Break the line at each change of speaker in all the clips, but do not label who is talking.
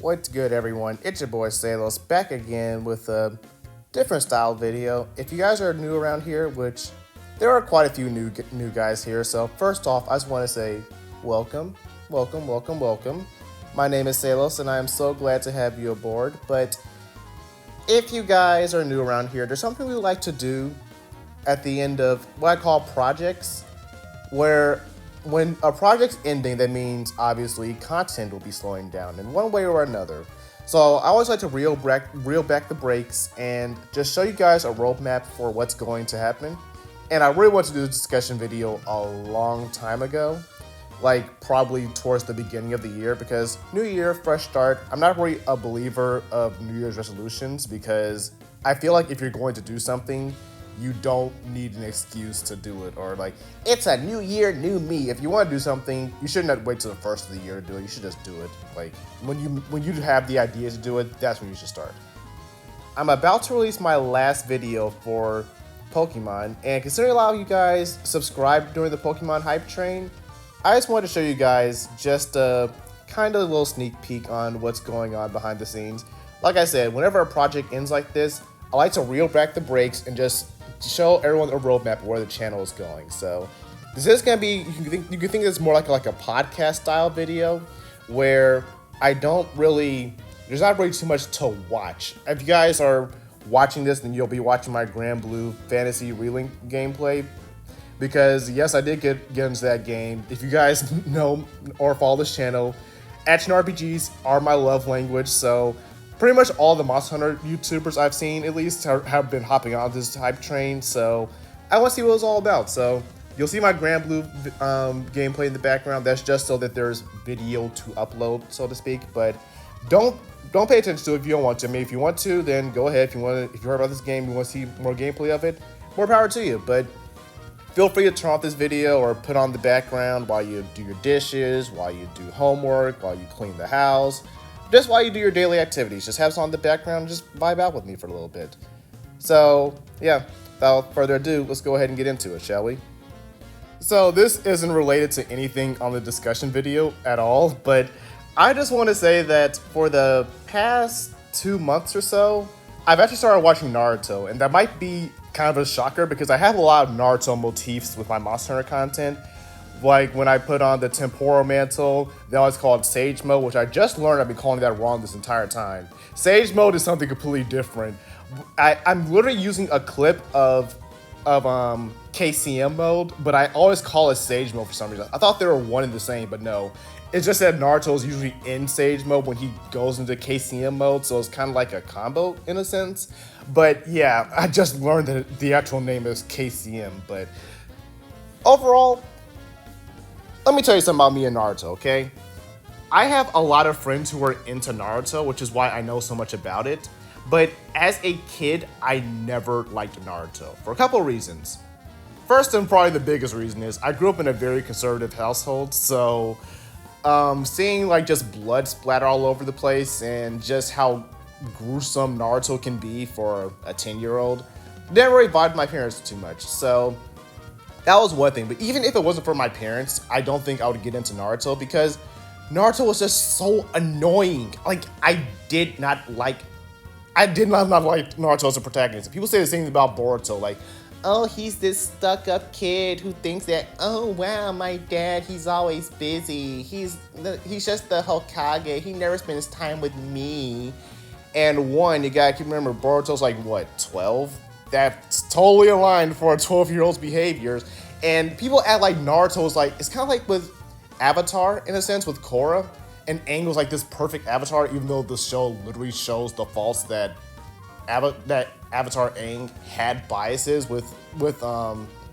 What's good, everyone? It's your boy Salos back again with a different style video. If you guys are new around here, which there are quite a few new guys here, so first off, I just want to say welcome, welcome. My name is Salos, and I am so glad to have you aboard. But if you guys are new around here, there's something we like to do at the end of what I call projects, where when a project's ending, that means obviously content will be slowing down in one way or another. So I always like to reel back the brakes and just show you guys a roadmap for what's going to happen. And I really wanted to do this discussion video a long time ago, like probably towards the beginning of the year, because new year, fresh start. I'm not really a believer of New Year's resolutions because I feel like if you're going to do something, you don't need an excuse to do it, or like, it's a new year, new me. If you want to do something, you shouldn't wait till the first of the year to do it. You should just do it. Like when you have the idea to do it, that's when you should start. I'm about to release my last video for Pokemon, and considering a lot of you guys subscribed during the Pokemon hype train, I just wanted to show you guys just a kind of a little sneak peek on what's going on behind the scenes. Like I said, whenever a project ends like this, I like to reel back the brakes and just show everyone a roadmap of where the channel is going. So this is gonna be, you can think it's more like a podcast style video where there's not really too much to watch. If you guys are watching this, then you'll be watching my Grand Blue Fantasy Relink gameplay, because yes, I did get into that game. If you guys know or follow this channel, action RPGs are my love language, so pretty much all the Monster Hunter YouTubers I've seen, at least, have been hopping on this hype train, so I want to see what it's all about. So you'll see my Grand Blue gameplay in the background. That's just so that there's video to upload, so to speak. But don't pay attention to it if you don't want to. I mean, if you want to, then go ahead. If you heard about this game, you want to see more gameplay of it, more power to you. But feel free to turn off this video or put on the background while you do your dishes, while you do homework, while you clean the house. Just while you do your daily activities, just have this on the background and just vibe out with me for a little bit. So, yeah, without further ado, let's go ahead and get into it, shall we? So, this isn't related to anything on the discussion video at all, but I just want to say that for the past 2 months or so, I've actually started watching Naruto, and that might be kind of a shocker because I have a lot of Naruto motifs with my Monster Hunter content. Like when I put on the temporal mantle, that was called Sage Mode, which I just learned I've been calling that wrong this entire time. Sage Mode is something completely different. I'm literally using a clip of KCM mode, but I always call it Sage Mode for some reason. I thought they were one and the same, but no. It's just that Naruto is usually in Sage Mode when he goes into KCM mode, so it's kind of like a combo in a sense. But yeah, I just learned that the actual name is KCM, but overall, let me tell you something about me and Naruto, okay? I have a lot of friends who are into Naruto, which is why I know so much about it. But as a kid, I never liked Naruto for a couple of reasons. First, and probably the biggest reason, is I grew up in a very conservative household, so seeing like just blood splatter all over the place and just how gruesome Naruto can be for a 10-year-old never really bothered my parents too much. So that was one thing, but even if it wasn't for my parents, I don't think I would get into Naruto because Naruto was just so annoying. Like, I did not like Naruto as a protagonist. People say the same thing about Boruto, like, oh, he's this stuck-up kid who thinks that, oh wow, my dad, he's always busy. He's just the Hokage. He never spends time with me. And one, you gotta keep remember, Boruto's like, what, 12? That's totally aligned for a 12-year-old's behaviors. And people act like Naruto is like, it's kind of like with Avatar, in a sense, with Korra. And Aang was like this perfect avatar, even though the show literally shows the faults that Avatar Aang had biases with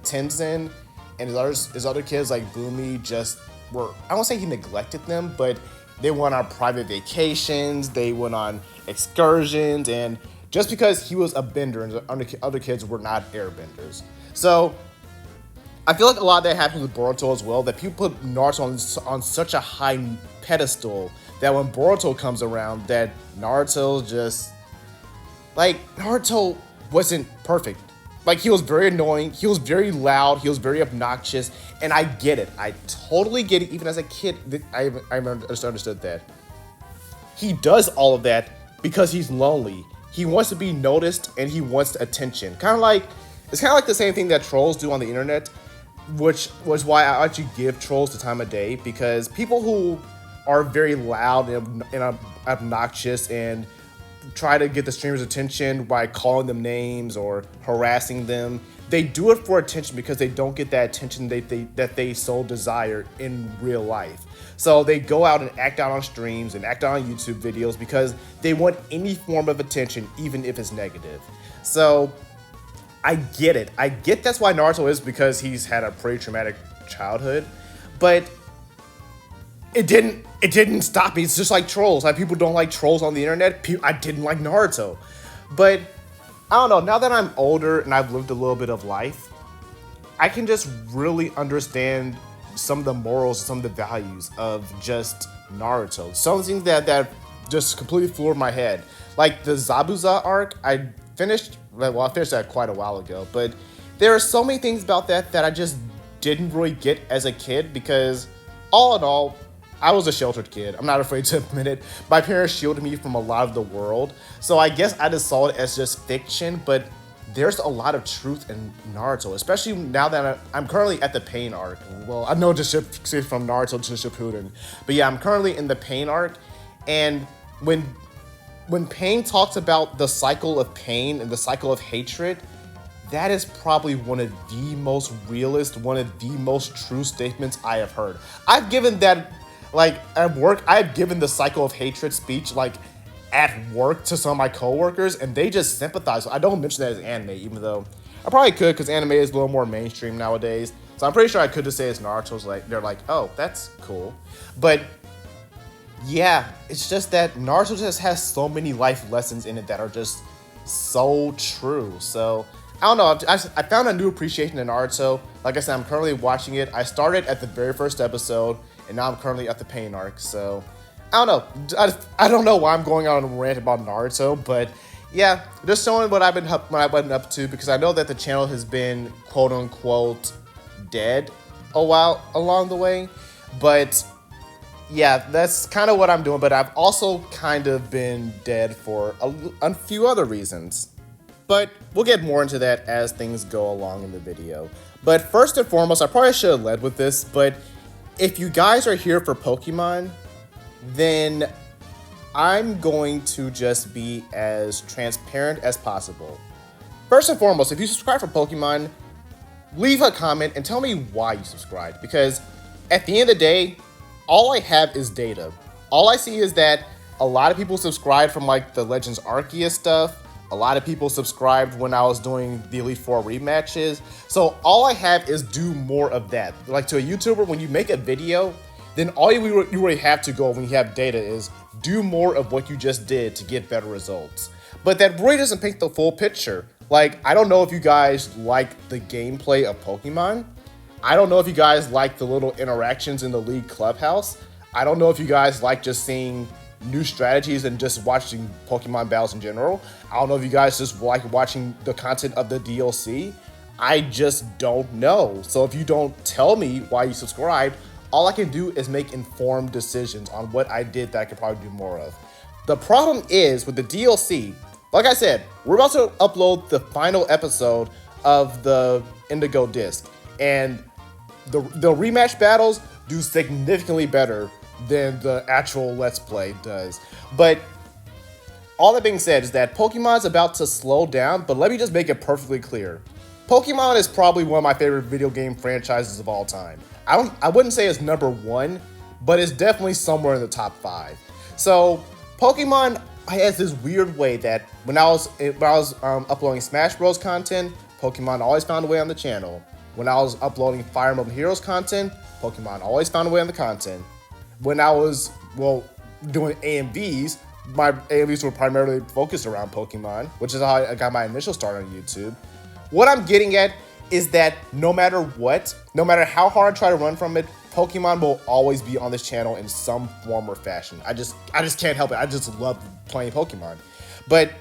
Tenzin and his other kids like Bumi just were, I won't say he neglected them, but they went on private vacations, they went on excursions, and just because he was a bender and the other kids were not airbenders. So I feel like a lot of that happens with Boruto as well, that people put Naruto on such a high pedestal that when Boruto comes around, that Naruto just, like, Naruto wasn't perfect. Like, he was very annoying, he was very loud, he was very obnoxious, and I get it. I totally get it. Even as a kid, I understood that. he does all of that because he's lonely. He wants to be noticed and he wants attention. It's kind of like the same thing that trolls do on the internet, which was why I actually give trolls the time of day, because people who are very loud and obnoxious and try to get the streamer's attention by calling them names or harassing them, they do it for attention because they don't get that attention that they so desire in real life. So they go out and act out on streams and act out on YouTube videos because they want any form of attention, even if it's negative. So I get it. I get that's why Naruto is, because he's had a pretty traumatic childhood, but it didn't stop me. It's just like trolls. Like, people don't like trolls on the internet. I didn't like Naruto. But I don't know, now that I'm older and I've lived a little bit of life, I can just really understand some of the morals, some of the values of just Naruto. Some things that just completely flew my head. Like the Zabuza arc, I finished that quite a while ago, but there are so many things about that I just didn't really get as a kid, because all in all, I was a sheltered kid. I'm not afraid to admit it. My parents shielded me from a lot of the world, so I guess I just saw it as just fiction, but there's a lot of truth in Naruto, especially now that I'm currently at the Pain arc. Well, I know to shift from Naruto to Shippuden, but yeah, I'm currently in the Pain arc, and when Pain talks about the cycle of pain and the cycle of hatred, that is probably one of the most realist, one of the most true statements I have heard. I've given that, like, at work, I've given the cycle of hatred speech, like, at work to some of my coworkers, and they just sympathize. I don't mention that as anime, even though I probably could, because anime is a little more mainstream nowadays. So I'm pretty sure I could just say it's Naruto's, like, they're like, oh, that's cool. But yeah, it's just that Naruto just has so many life lessons in it that are just so true. So I don't know, I found a new appreciation in Naruto. Like I said, I'm currently watching it. I started at the very first episode, and now I'm currently at the Pain arc. So I don't know. I don't know why I'm going on a rant about Naruto, but yeah, just showing what I've been up to, because I know that the channel has been quote unquote dead a while along the way. But yeah, that's kind of what I'm doing. But I've also kind of been dead for a few other reasons. But we'll get more into that as things go along in the video. But first and foremost, I probably should have led with this, but if you guys are here for Pokemon, then I'm going to just be as transparent as possible. First and foremost, if you subscribe for Pokemon, leave a comment and tell me why you subscribed, because at the end of the day, all I have is data. All I see is that a lot of people subscribed from like the Legends Arceus stuff. A lot of people subscribed when I was doing the Elite Four rematches. So all I have is do more of that. Like, to a YouTuber, when you make a video, then all you really have to go when you have data is do more of what you just did to get better results. But that really doesn't paint the full picture. Like, I don't know if you guys like the gameplay of Pokemon. I don't know if you guys like the little interactions in the League Clubhouse. I don't know if you guys like just seeing new strategies and just watching Pokemon battles in general. I don't know if you guys just like watching the content of the DLC. I just don't know. So if you don't tell me why you subscribed, all I can do is make informed decisions on what I did that I could probably do more of. The problem is with the DLC, like I said, we're about to upload the final episode of the Indigo Disc, and the rematch battles do significantly better than the actual Let's Play does. But all that being said is that Pokemon's about to slow down, but let me just make it perfectly clear. Pokemon is probably one of my favorite video game franchises of all time. I wouldn't say it's number one, but it's definitely somewhere in the top 5. So Pokemon has this weird way that when I was uploading Smash Bros content, Pokemon always found a way on the channel. When I was uploading Fire Emblem Heroes content, Pokemon always found a way on the content. When I was, doing AMVs, my AMVs were primarily focused around Pokemon, which is how I got my initial start on YouTube. What I'm getting at is that no matter what, no matter how hard I try to run from it, Pokemon will always be on this channel in some form or fashion. I just can't help it. I just love playing Pokemon. But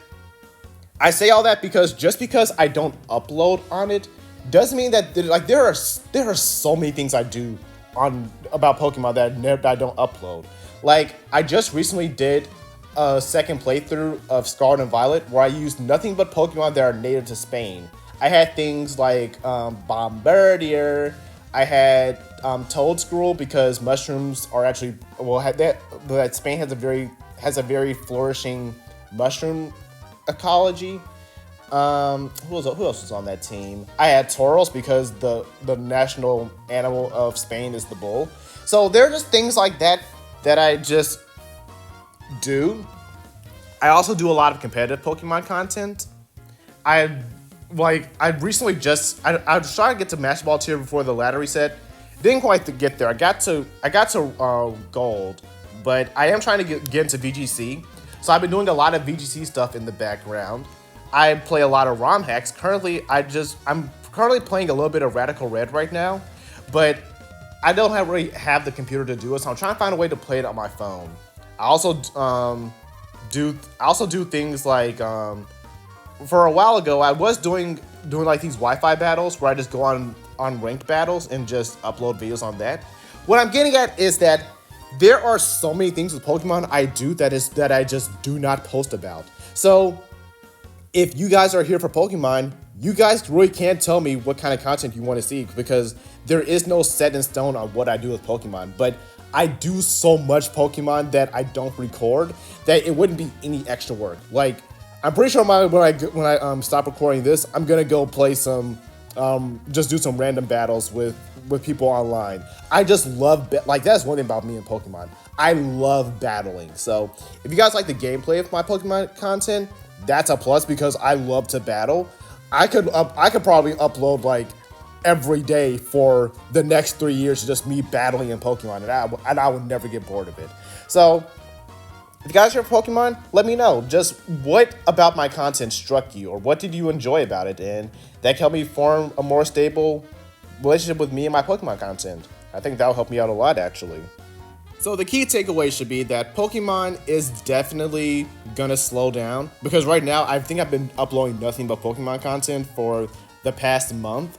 I say all that because just because I don't upload on it doesn't mean that there are so many things I do about Pokemon that I don't upload. Like, I just recently did a second playthrough of Scarlet and Violet where I used nothing but Pokemon that are native to Spain. I had things like Bombardier. I had Toedscruel because mushrooms are actually that Spain has a very flourishing mushroom ecology. Who else was on that team? I had Tauros because the national animal of Spain is the bull. So there are just things like that that I just do. I also do a lot of competitive Pokemon content. I recently I was trying to get to Master Ball tier before the ladder reset. Didn't quite get there. I got to gold, but I am trying to get into VGC. So I've been doing a lot of VGC stuff in the background. I play a lot of ROM hacks. Currently, I'm currently playing a little bit of Radical Red right now, but I don't really have the computer to do it, so I'm trying to find a way to play it on my phone. I also do things like for a while ago I was doing like these Wi-Fi battles where I just go on ranked battles and just upload videos on that. What I'm getting at is that there are so many things with Pokemon I do that I just do not post about. So if you guys are here for Pokemon, you guys really can't tell me what kind of content you want to see because there is no set in stone on what I do with Pokemon. But I do so much Pokemon that I don't record that it wouldn't be any extra work. Like, I'm pretty sure when I stop recording this, I'm gonna go play some, just do some random battles with people online. I just love, that's one thing about me and Pokemon. I love battling. So if you guys like the gameplay of my Pokemon content, that's a plus because I love to battle. I could probably upload like every day for the next 3 years, just me battling in Pokemon, and I would never get bored of it. So if you guys are Pokemon, let me know just what about my content struck you, or what did you enjoy about it, and that can help me form a more stable relationship with me and my Pokemon content. I think that'll help me out a lot, actually. So the key takeaway should be that Pokemon is definitely gonna slow down, because right now I think I've been uploading nothing but Pokemon content for the past month,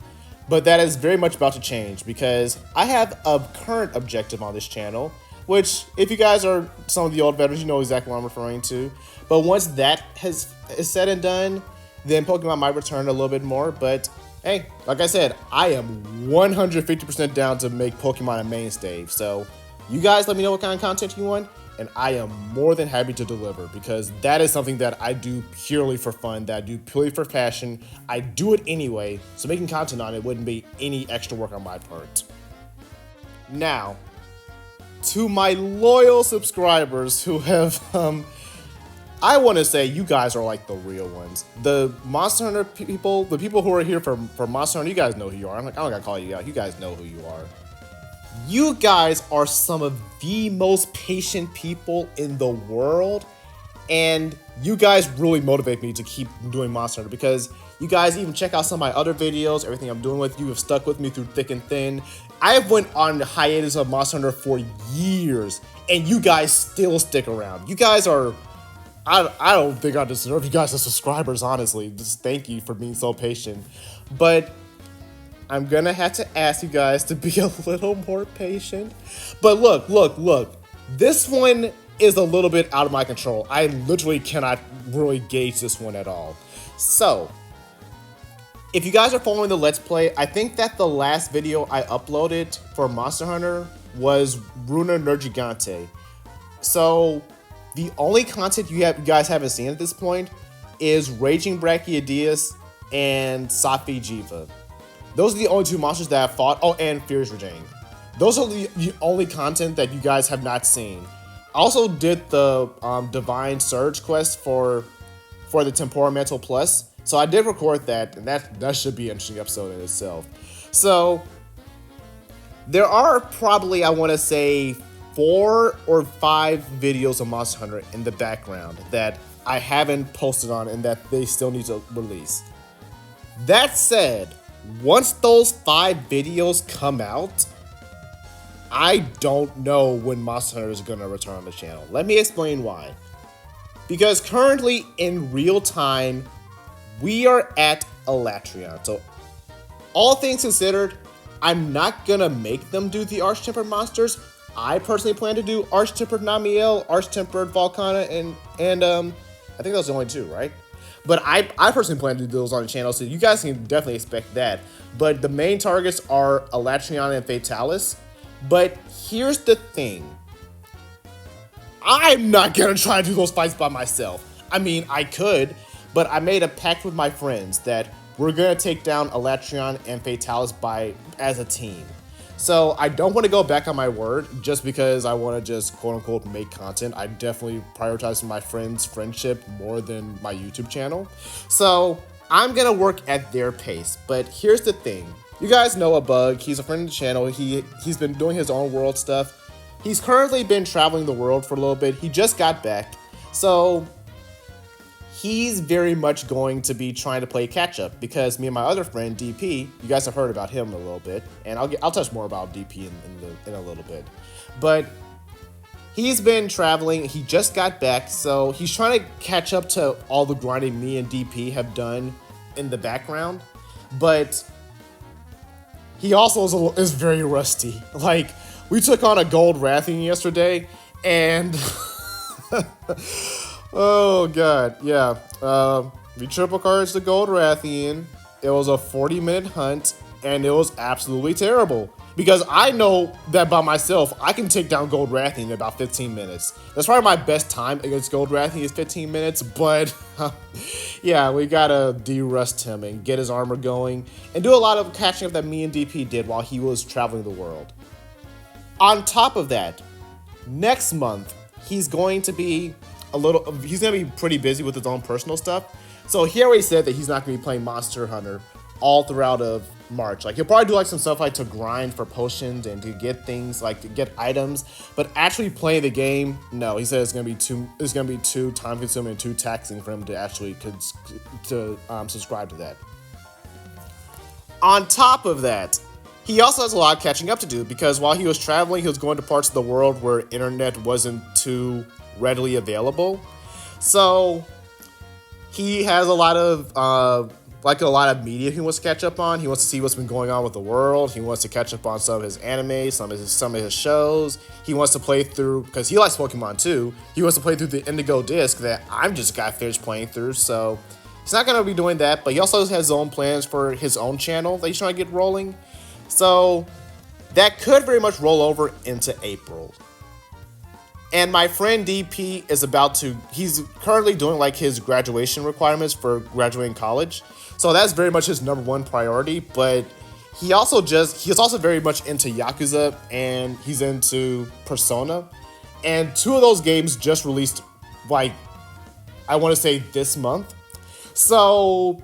but that is very much about to change because I have a current objective on this channel, which if you guys are some of the old veterans, you know exactly what I'm referring to. But once that is said and done, then Pokemon might return a little bit more. But hey, like I said, I am 150% down to make Pokemon a mainstay. So you guys let me know what kind of content you want, and I am more than happy to deliver because that is something that I do purely for fun, that I do purely for passion. I do it anyway, so making content on it wouldn't be any extra work on my part. Now, to my loyal subscribers who have, I want to say you guys are like the real ones. The Monster Hunter people, the people who are here for Monster Hunter, you guys know who you are. I don't gotta call you out. You guys know who you are. You guys are some of the most patient people in the world, and you guys really motivate me to keep doing Monster Hunter because you guys even check out some of my other videos. Everything I'm doing with you have stuck with me through thick and thin. I have went on hiatus of Monster Hunter for years, and you guys still stick around. You guys are, I don't think I deserve you guys as subscribers, honestly. Just thank you for being so patient. But I'm gonna have to ask you guys to be a little more patient. But look. This one is a little bit out of my control. I literally cannot really gauge this one at all. So, if you guys are following the Let's Play, I think that the last video I uploaded for Monster Hunter was Runa Nergigante. So, the only content you guys haven't seen at this point is Raging Brachydios and Safi Jiva. Those are the only two monsters that I've fought. Oh, and Furious Rajang. Those are the only content that you guys have not seen. I also did the Divine Surge quest for the Temperamental Plus. So I did record that, and that should be an interesting episode in itself. So there are probably, I want to say, 4 or 5 videos of Monster Hunter in the background that I haven't posted on and that they still need to release. That said, once those 5 videos come out, I don't know when Monster Hunter is going to return on the channel. Let me explain why. Because currently, in real time, we are at Alatreon. So, all things considered, I'm not going to make them do the Arch Tempered monsters, I personally plan to do Arch-Tempered Namiel, Arch-Tempered Volcana, and I think those are the only two, right? But I personally plan to do those on the channel, so you guys can definitely expect that. But the main targets are Alatreon and Fatalis. But here's the thing. I'm not gonna try to do those fights by myself. I mean, I could, but I made a pact with my friends that we're gonna take down Alatreon and Fatalis as a team. So I don't want to go back on my word just because I want to just quote unquote make content. I definitely prioritize my friends' friendship more than my YouTube channel. So I'm gonna work at their pace. But here's the thing. You guys know Abug. He's a friend of the channel. He's been doing his own world stuff. He's currently been traveling the world for a little bit. He just got back. So he's very much going to be trying to play catch up because me and my other friend DP, you guys have heard about him a little bit, and I'll touch more about DP in a little bit. But he's been traveling. He just got back, so he's trying to catch up to all the grinding me and DP have done in the background. But he also is very rusty. Like, we took on a gold Rathian yesterday, and oh god, yeah. We triple charged the gold Rathian. It was a 40-minute hunt, and it was absolutely terrible. Because I know that by myself, I can take down gold Rathian in about 15 minutes. That's probably my best time against gold Rathian is 15 minutes, but yeah, we gotta de-rust him and get his armor going, and do a lot of catching up that me and DP did while he was traveling the world. On top of that, next month, he's going to be pretty busy with his own personal stuff. So he already said that he's not going to be playing Monster Hunter all throughout of March. Like, he'll probably do like some stuff like to grind for potions and to get things like to get items, but actually playing the game, no. He said it's going to be too time consuming and too taxing for him to actually subscribe to that. On top of that, he also has a lot of catching up to do because while he was traveling, he was going to parts of the world where internet wasn't too readily available. So he has a lot of media he wants to catch up on. He wants to see what's been going on with the world. He wants to catch up on some of his anime, some of his shows. He wants to play through, because he likes Pokemon too, he wants to play through the Indigo Disc that I'm just got finished playing through. So he's not going to be doing that, but he also has his own plans for his own channel that he's trying to get rolling. So that could very much roll over into April. And my friend DP he's currently doing like his graduation requirements for graduating college. So that's very much his number one priority. But he's also very much into Yakuza and he's into Persona. And two of those games just released, like, I want to say this month. So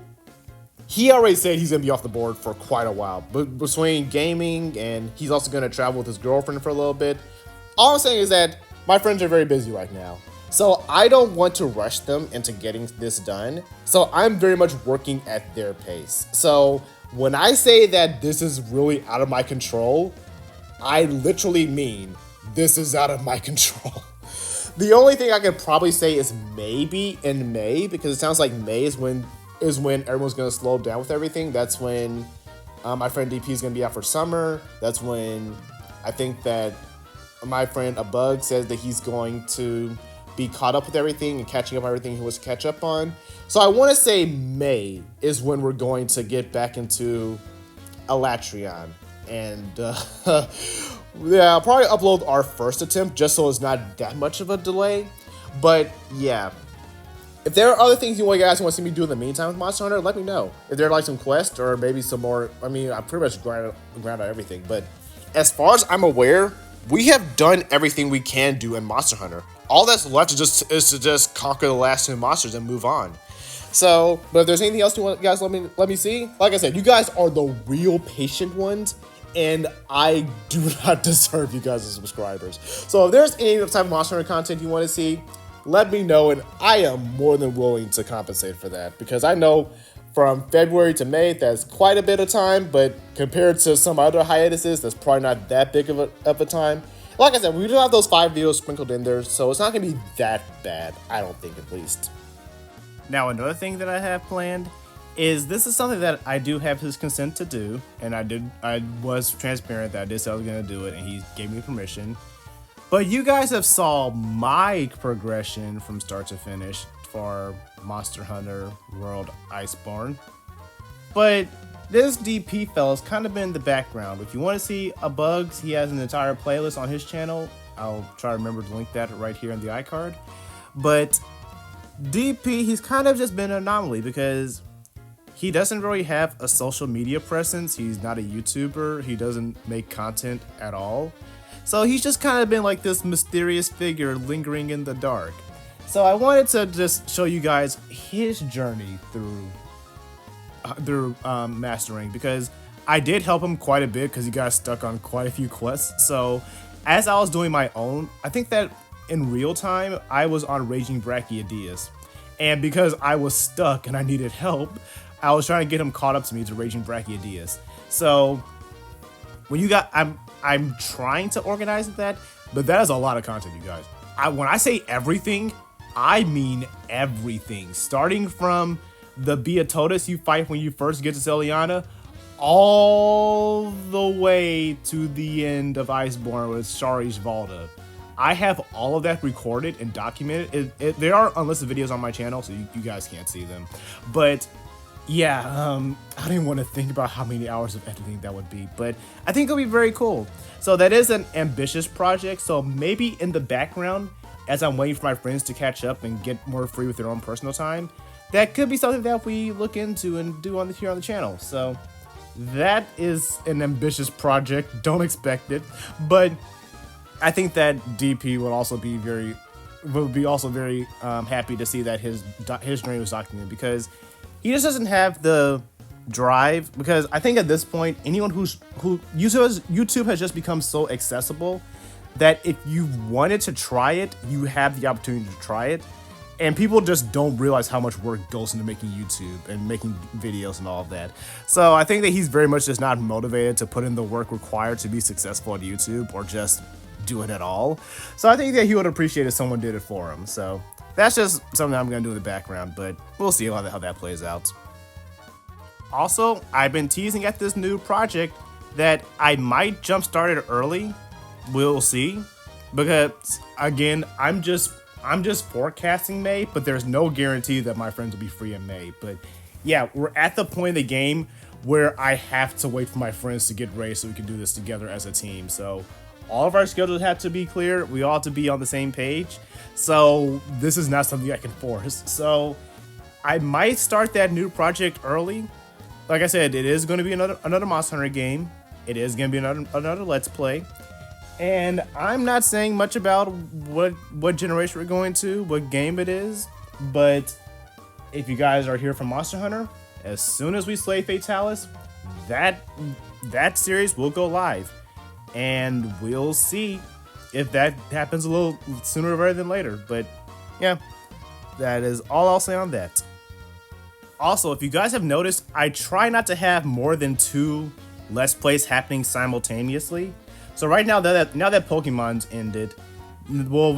he already said he's going to be off the board for quite a while. But between gaming and he's also going to travel with his girlfriend for a little bit. All I'm saying is that my friends are very busy right now. So I don't want to rush them into getting this done. So I'm very much working at their pace. So when I say that this is really out of my control, I literally mean this is out of my control. The only thing I could probably say is maybe in May, because it sounds like May is when everyone's going to slow down with everything. That's when my friend DP is going to be out for summer. That's when I think that my friend Abug says that he's going to be caught up with everything and catching up on everything he wants to catch up on. So I want to say May is when we're going to get back into Alatreon. And yeah, I'll probably upload our first attempt just so it's not that much of a delay. But yeah, if there are other things you guys want to see me do in the meantime with Monster Hunter, let me know. If there are like some quests or maybe some more, I mean, I pretty much grind out everything. But as far as I'm aware, we have done everything we can do in Monster Hunter. All that's left is to just conquer the last two monsters and move on. So, but if there's anything else you want, guys, let me see. Like I said, you guys are the real patient ones, and I do not deserve you guys as subscribers. So if there's any type of Monster Hunter content you want to see, let me know, and I am more than willing to compensate for that, because I know from February to May, that's quite a bit of time, but compared to some other hiatuses, that's probably not that big of a time. Like I said, we do have those 5 videos sprinkled in there, so it's not going to be that bad, I don't think, at least.
Now, another thing that I have planned is this is something that I do have his consent to do, and I was transparent that I did say I was going to do it, and he gave me permission. But you guys have saw my progression from start to finish for Monster Hunter World Iceborne. But this DP fella's kind of been in the background. If you want to see a Bugs, he has an entire playlist on his channel. I'll try to remember to link that right here in the iCard. But DP, he's kind of just been an anomaly because he doesn't really have a social media presence. He's not a YouTuber. He doesn't make content at all. So he's just kind of been like this mysterious figure lingering in the dark. So I wanted to just show you guys his journey through mastering, because I did help him quite a bit because he got stuck on quite a few quests. So as I was doing my own, I think that in real time I was on Raging Brachiodeus, and because I was stuck and I needed help, I was trying to get him caught up to me to Raging Brachiodeus. So when you got, I'm trying to organize that, but that is a lot of content, you guys. When I say everything, I mean everything, starting from the Beatotus you fight when you first get to Celiana, all the way to the end of Iceborne with Shari's Valda. I have all of that recorded and documented. There are unlisted videos on my channel, so you guys can't see them. But yeah, I didn't want to think about how many hours of editing that would be, but I think it'll be very cool. So that is an ambitious project, so maybe in the background, as I'm waiting for my friends to catch up and get more free with their own personal time, that could be something that we look into and do here on the channel. So that is an ambitious project. Don't expect it, but I think that DP would also be very happy to see that his journey was documented, because he just doesn't have the drive. Because I think at this point, anyone who YouTube has just become so accessible that if you wanted to try it, you have the opportunity to try it. And people just don't realize how much work goes into making YouTube and making videos and all of that. So I think that he's very much just not motivated to put in the work required to be successful at YouTube, or just do it at all. So I think that he would appreciate if someone did it for him. So that's just something I'm going to do in the background, but we'll see how that plays out. Also, I've been teasing at this new project that I might jumpstart it early. We'll see. Because, again, I'm just forecasting May, but there's no guarantee that my friends will be free in May. But yeah, we're at the point in the game where I have to wait for my friends to get ready so we can do this together as a team. So all of our schedules have to be clear. We all have to be on the same page. So this is not something I can force. So I might start that new project early. Like I said, it is going to be another Monster Hunter game. It is going to be another Let's Play. And I'm not saying much about what generation we're going to, what game it is, but if you guys are here from Monster Hunter, as soon as we slay Fatalis, that series will go live, and we'll see if that happens a little sooner rather than later. But yeah, that is all I'll say on that. Also, if you guys have noticed, I try not to have more than 2 Let's Plays happening simultaneously. So right now that Pokemon's ended, we'll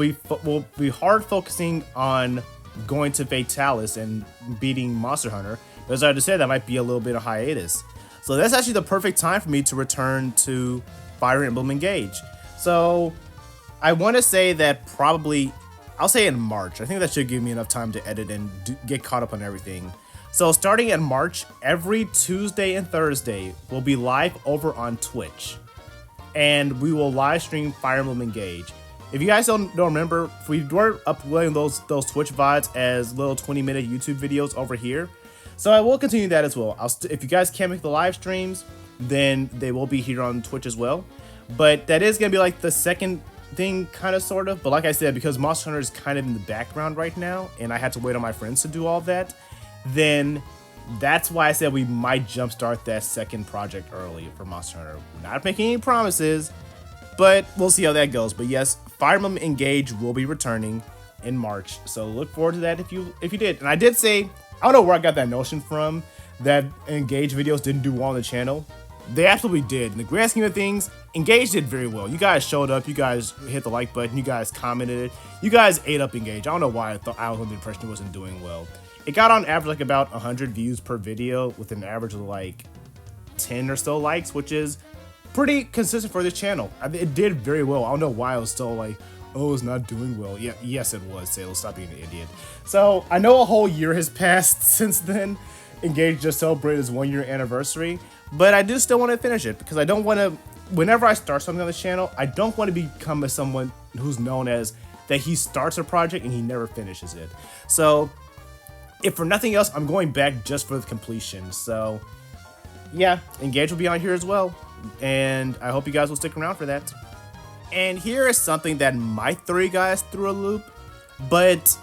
be hard focusing on going to Fatalis and beating Monster Hunter. But as I just said, that might be a little bit of hiatus. So that's actually the perfect time for me to return to Fire Emblem Engage. So I want to say that probably, I'll say in March. I think that should give me enough time to edit and get caught up on everything. So starting in March, every Tuesday and Thursday, we'll be live over on Twitch. And we will live stream Fire Emblem Engage. If you guys don't remember, we were uploading those Twitch VODs as little 20-minute YouTube videos over here. So I will continue that as well. If you guys can't make the live streams, then they will be here on Twitch as well. But that is going to be like the second thing, kind of, sort of. But like I said, because Monster Hunter is kind of in the background right now, and I had to wait on my friends to do all that, then that's why I said we might jumpstart that second project early for Monster Hunter. We're not making any promises, but we'll see how that goes. But yes, Fire Emblem Engage will be returning in March, so look forward to that if you did. And I did say, I don't know where I got that notion from, that Engage videos didn't do well on the channel. They absolutely did. In the grand scheme of things, Engage did very well. You guys showed up, you guys hit the like button, you guys commented it, you guys ate up Engage. I don't know why I was under the impression it wasn't doing well. It got on average like about 100 views per video with an average of like 10 or so likes, which is pretty consistent for this channel. It did very well. I don't know why I was still like, oh, it's not doing well. Yeah, yes, it was. Sales, stop being an idiot. So I know a whole year has passed since then. Engage just celebrated his 1 year anniversary, but I do still want to finish it because I don't want to. Whenever I start something on this channel, I don't want to become someone who's known as that he starts a project and he never finishes it. So, if for nothing else, I'm going back just for the completion. So, yeah, Engage will be on here as well, and I hope you guys will stick around for that. And here is something that might throw you guys through a loop, but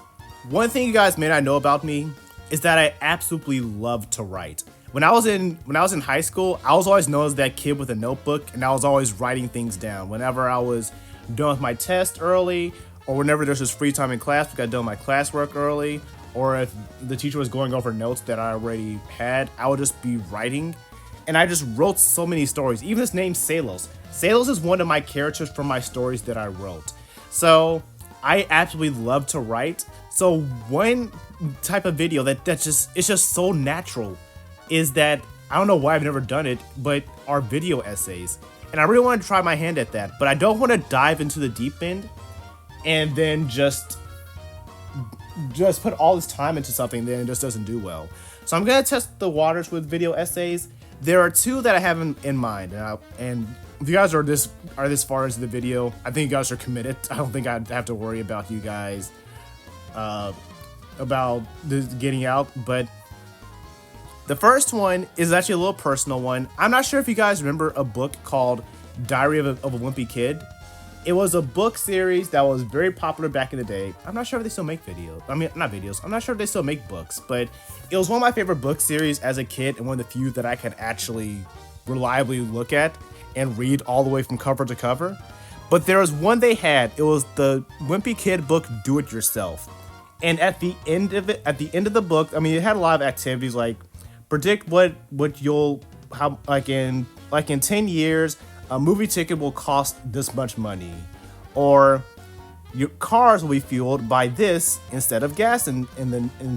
one thing you guys may not know about me is that I absolutely love to write. When I was in high school, I was always known as that kid with a notebook, and I was always writing things down. Whenever I was done with my test early, or whenever there's just free time in class, because I done my classwork early, or if the teacher was going over notes that I already had, I would just be writing. And I just wrote so many stories. Even this name, Salos. Salos is one of my characters from my stories that I wrote. So I absolutely love to write. So one type of video it's just so natural is that, I don't know why I've never done it, but are video essays. And I really want to try my hand at that, but I don't want to dive into the deep end and then just put all this time into something that just doesn't do well. So I'm going to test the waters with video essays. There are two that I have in mind, and if you guys are this far into the video, I think you guys are committed. I don't think I'd have to worry about you guys about this getting out, but the first one is actually a little personal one. I'm not sure if you guys remember a book called Diary of a Wimpy Kid. It was a book series that was very popular back in the day. I'm not sure if they still make videos. I mean, not videos. I'm not sure if they still make books, but it was one of my favorite book series as a kid and one of the few that I could actually reliably look at and read all the way from cover to cover. But there was one they had. It was the Wimpy Kid book, Do It Yourself. And at the end of the book, I mean, it had a lot of activities like predict what you'll how like in 10 years a movie ticket will cost this much money, or your cars will be fueled by this instead of gas in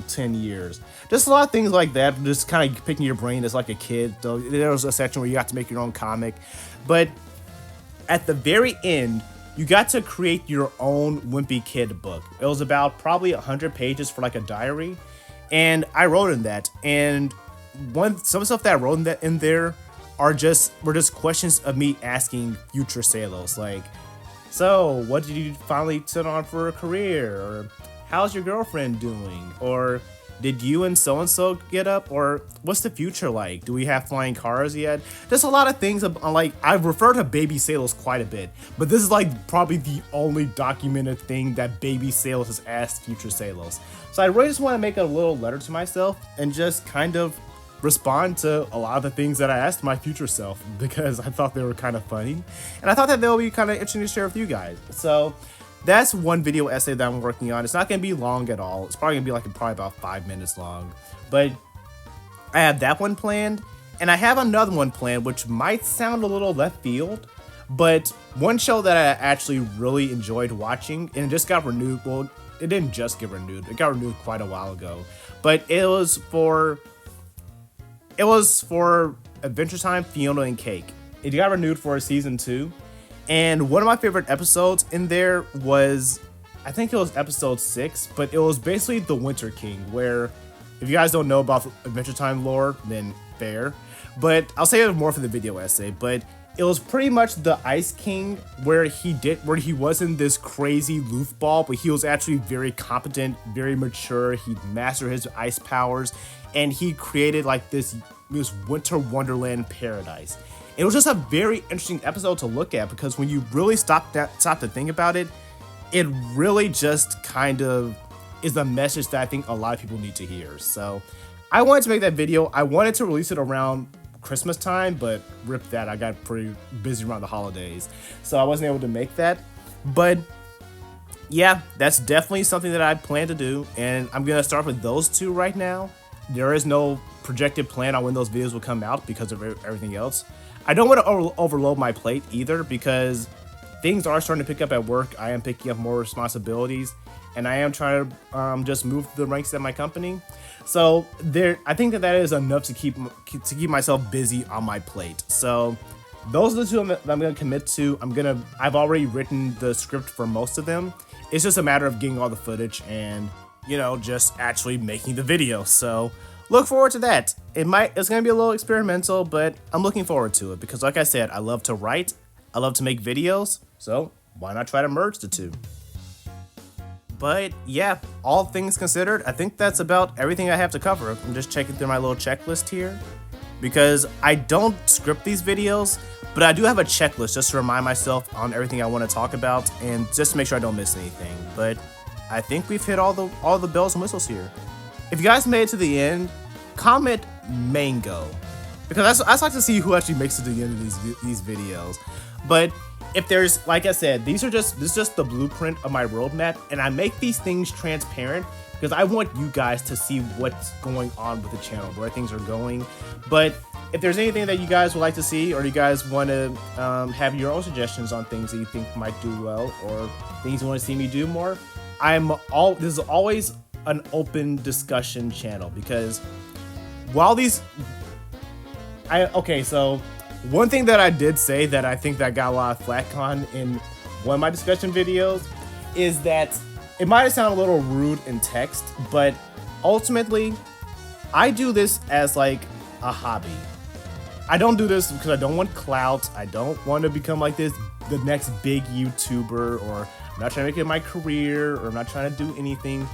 10 years. Just a lot of things like that, just kind of picking your brain as like a kid. So there was a section where you got to make your own comic, but at the very end, you got to create your own Wimpy Kid book. It was about probably 100 pages for like a diary, and I wrote in that. And some stuff that I wrote in there were just questions of me asking future Salos, like, so what did you finally set on for a career, or how's your girlfriend doing, or did you and so-and-so get up, or what's the future like? Do we have flying cars yet? There's a lot of things, like, I refer to Baby Salos quite a bit, but this is like probably the only documented thing that Baby Salos has asked future Salos. So I really just want to make a little letter to myself and just kind of respond to a lot of the things that I asked my future self, because I thought they were kind of funny, and I thought that they'll be kind of interesting to share with you guys. So that's one video essay that I'm working on. It's not going to be long at all. It's probably going to be probably about 5 minutes long. But I have that one planned, and I have another one planned, which might sound a little left field, but one show that I actually really enjoyed watching, and it just got renewed. Well, it didn't just get renewed. It got renewed quite a while ago. But it was for Adventure Time Fiona and Cake. It got renewed for season 2. And one of my favorite episodes in there was, I think it was episode 6, but it was basically the Winter King, where, if you guys don't know about Adventure Time lore, then fair. But I'll say it more for the video essay, but it was pretty much the Ice King, where he wasn't this crazy loofball, but he was actually very competent, very mature. He mastered his ice powers, and he created like this winter wonderland paradise. It was just a very interesting episode to look at, because when you really stop to think about it, it really just kind of is the message that I think a lot of people need to hear. So I wanted to make that video. I wanted to release it around Christmas time, but rip that, I got pretty busy around the holidays, so I wasn't able to make that. But yeah, that's definitely something that I plan to do, and I'm gonna start with those two right now. There is no projected plan on when those videos will come out because of everything else. I don't want to overload my plate either, because things are starting to pick up at work. I am picking up more responsibilities, and I am trying to just move the ranks at my company. So I think that is enough to keep myself busy on my plate. So those are the two that I'm gonna commit to. I've already written the script for most of them. It's just a matter of getting all the footage and, just actually making the video. So look forward to that. It's gonna be a little experimental, but I'm looking forward to it because, like I said, I love to write, I love to make videos, so why not try to merge the two? But yeah, all things considered, I think that's about everything I have to cover. I'm just checking through my little checklist here because I don't script these videos, but I do have a checklist just to remind myself on everything I want to talk about and just to make sure I don't miss anything. But I think we've hit all the bells and whistles here. If you guys made it to the end, comment mango because I like to see who actually makes it to the end of these videos. But if there's, like I said, this is just the blueprint of my roadmap, and I make these things transparent because I want you guys to see what's going on with the channel, where things are going. But if there's anything that you guys would like to see, or you guys want to have your own suggestions on things that you think might do well, or things you want to see me do more, this is always an open discussion channel because while so one thing that I did say that I think that I got a lot of flack on in one of my discussion videos is that it might have sounded a little rude in text, but ultimately, I do this as like a hobby. I don't do this because I don't want clout. I don't want to become like the next big YouTuber, or I'm not trying to make it my career, or I'm not trying to do anything.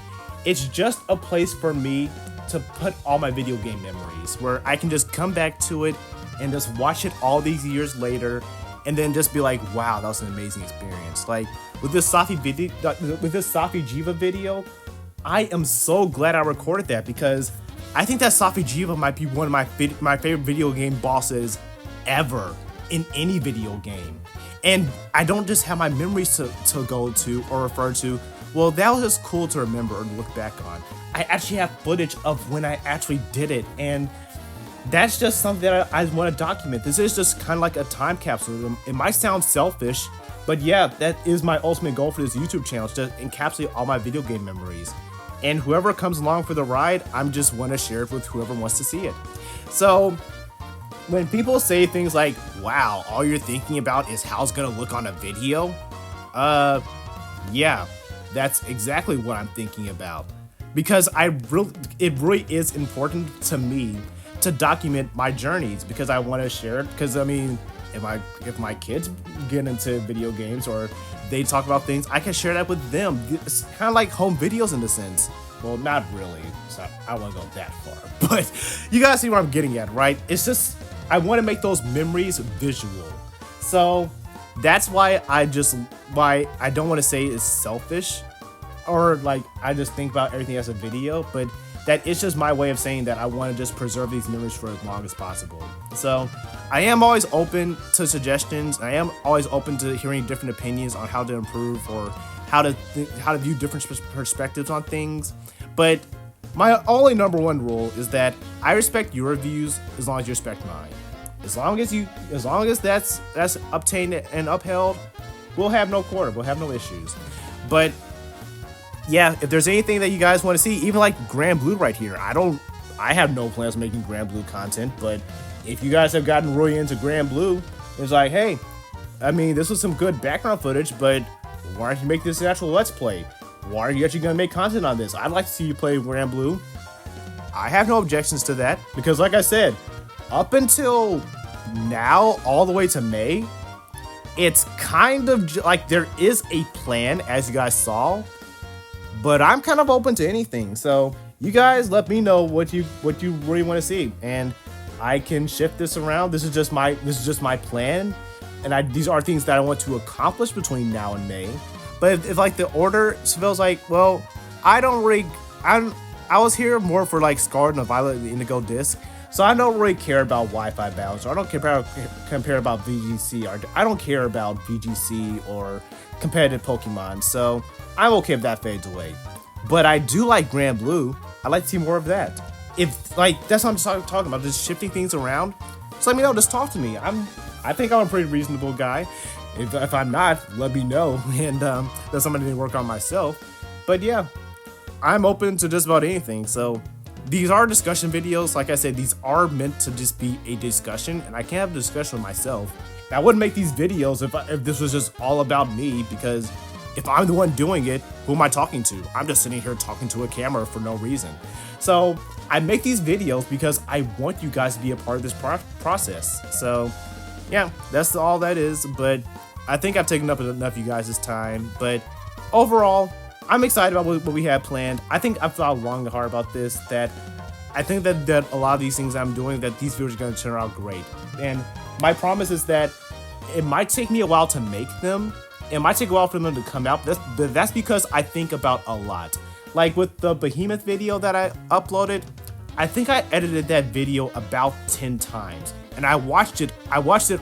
It's just a place for me to put all my video game memories where I can just come back to it and just watch it all these years later and then just be like, wow, that was an amazing experience. Like with this Safi Jiva video, I am so glad I recorded that because I think that Safi Jiva might be one of my favorite video game bosses ever in any video game. And I don't just have my memories to go to or refer to. Well, that was just cool to remember or look back on. I actually have footage of when I actually did it, and that's just something that I want to document. This is just kind of like a time capsule. It might sound selfish, but yeah, that is my ultimate goal for this YouTube channel, is to encapsulate all my video game memories. And whoever comes along for the ride, I'm just want to share it with whoever wants to see it. So when people say things like, wow, all you're thinking about is how it's going to look on a video, yeah, that's exactly what I'm thinking about. Because it really is important to me to document my journeys because I want to share it. Because I mean, if my kids get into video games or they talk about things, I can share that with them. It's kind of like home videos in a sense. Well, not really. So I don't want to go that far, but you guys see what I'm getting at, right? It's just I want to make those memories visual. So that's why I don't want to say it's selfish or like I just think about everything as a video, but that it's just my way of saying that I want to just preserve these memories for as long as possible. So I am always open to suggestions. I am always open to hearing different opinions on how to improve or how to view different perspectives on things. But my only number one rule is that I respect your views as long as you respect mine. As long as that's obtained and upheld, we'll have no quarter. We'll have no issues. But yeah, if there's anything that you guys want to see, even like Granblue right here, I have no plans of making Granblue content, but if you guys have gotten really into Granblue, it's like, hey, I mean, this was some good background footage, but why don't you make this an actual Let's Play? Why are you actually going to make content on this? I'd like to see you play Granblue. I have no objections to that, because like I said, up until now, all the way to May, it's kind of like there is a plan, as you guys saw, but I'm kind of open to anything. So you guys let me know what you really want to see, and I can shift this around. This is just my plan, and these are things that I want to accomplish between now and May. But if like the order feels like, well, I was here more for like Scarlet and the Violet and the Indigo Disc, so I don't really care about Wi-Fi balance, or I don't care about VGC, or I don't care about VGC or competitive Pokemon, so I'm okay if that fades away. But I do like Granblue. I'd like to see more of that. If like that's what I'm just talking about, just shifting things around. Just let me know. Just talk to me. I think I'm a pretty reasonable guy. If I'm not, let me know, and that's something to work on myself. But yeah, I'm open to just about anything. So these are discussion videos. Like I said, these are meant to just be a discussion, and I can have a discussion with myself I wouldn't make these videos if this was just all about me, because if I'm the one doing it, who am I talking to? I'm just sitting here talking to a camera for no reason. So I make these videos because I want you guys to be a part of this process. So yeah, that's all that is. But I think I've taken up enough of you guys' time. But overall, I'm excited about what we have planned. I think I've thought long and hard about this, that I think that a lot of these things I'm doing, that these videos are going to turn out great. And my promise is that it might take me a while to make them. It might take a while for them to come out. That's because I think about a lot. Like with the Behemoth video that I uploaded, I think I edited that video about 10 times. And I watched it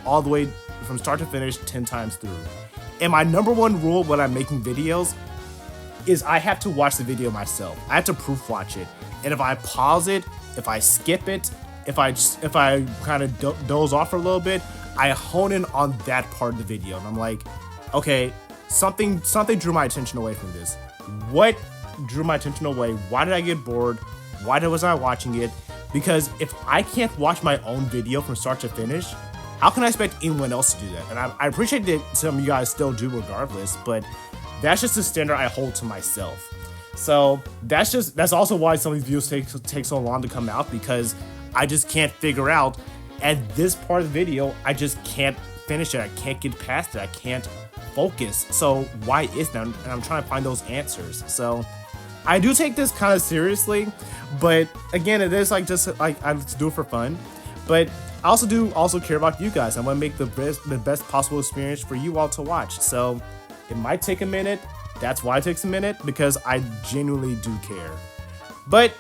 all the way from start to finish 10 times through. And my number one rule when I'm making videos is I have to watch the video myself. I have to proof watch it. And if I pause it, if I skip it, if I kind of doze off for a little bit, I hone in on that part of the video. And I'm like, okay, something drew my attention away from this. What drew my attention away? Why did I get bored? Why was I watching it? Because if I can't watch my own video from start to finish, how can I expect anyone else to do that? And I appreciate that some of you guys still do regardless, but that's just the standard I hold to myself. So that's also why some of these videos take so long to come out, because I just can't figure out at this part of the video, I just can't finish it. I can't get past it. I can't focus. So why is that? And I'm trying to find those answers. So I do take this kind of seriously, but again, it is like just like I just do it for fun. But I also care about you guys. I want to make the best possible experience for you all to watch. So it might take a minute. That's why it takes a minute, because I genuinely do care. But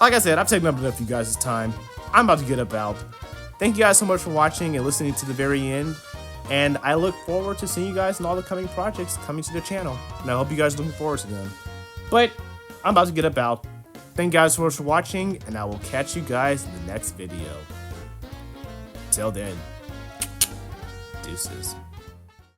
like I said, I've taken up enough of you guys' time. I'm about to get up out. Thank you guys so much for watching and listening to the very end. And I look forward to seeing you guys in all the coming projects coming to the channel. And I hope you guys are looking forward to them. But I'm about to get up out. Thank you guys so much for watching, and I will catch you guys in the next video. Till then, deuces.